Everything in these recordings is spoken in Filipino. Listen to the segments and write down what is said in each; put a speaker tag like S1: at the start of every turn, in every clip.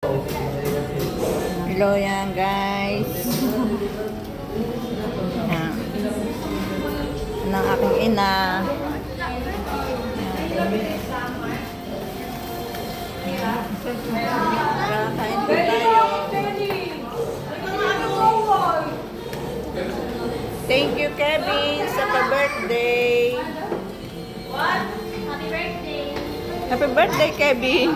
S1: Hello yan guys. Yan. Ng aking ina. Yan. Kain po tayo. Thank you Kevin sa pa-birthday.
S2: What? Happy birthday.
S1: Happy birthday Kevin.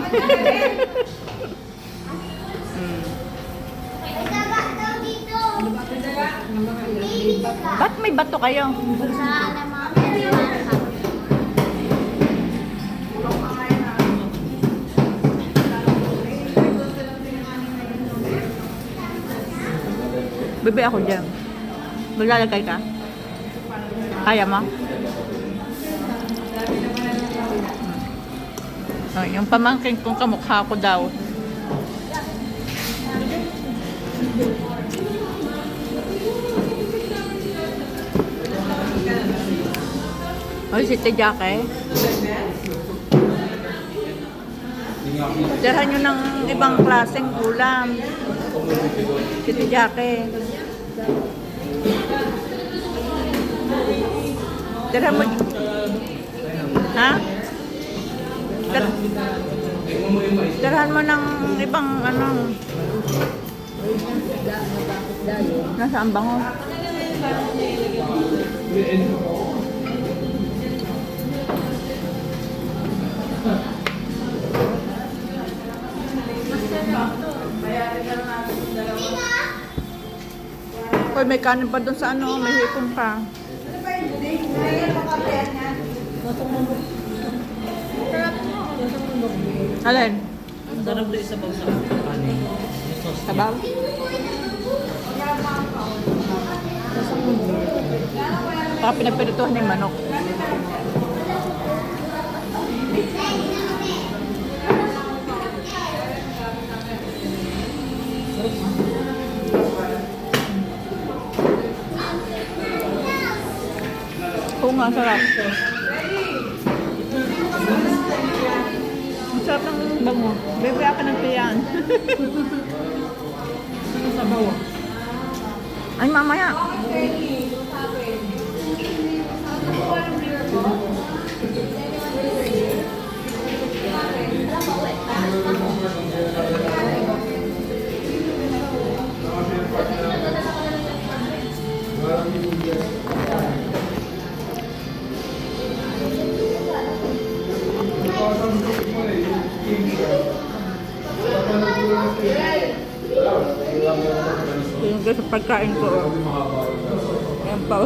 S1: Ba't may bato kayo?
S2: Sa alamang
S1: Bebe ako dyan. Maglalagay ka? Kaya mo? Oh, yung pamangkin kong kamukha ko daw. Oy, si Tejake. Tirahan nyo ng ibang klaseng ulam. Si Tejake. Tirahan mo. Ha? Tirahan mo ng ibang ano. Nasaan bango? Hoy, may kanin pa doon sa ano, may hipon pa. Alin?
S3: Sarap din sa bawsa. Kanin.
S1: Sabaw? Baka pinapirituhan yung manok. Oo nga, sarap. Ang sarap ng bango. Bebe, ako ng tiyan.
S3: Sabaw.
S1: Ay, mamaya. Yung sa pagkain ko. Yan pa.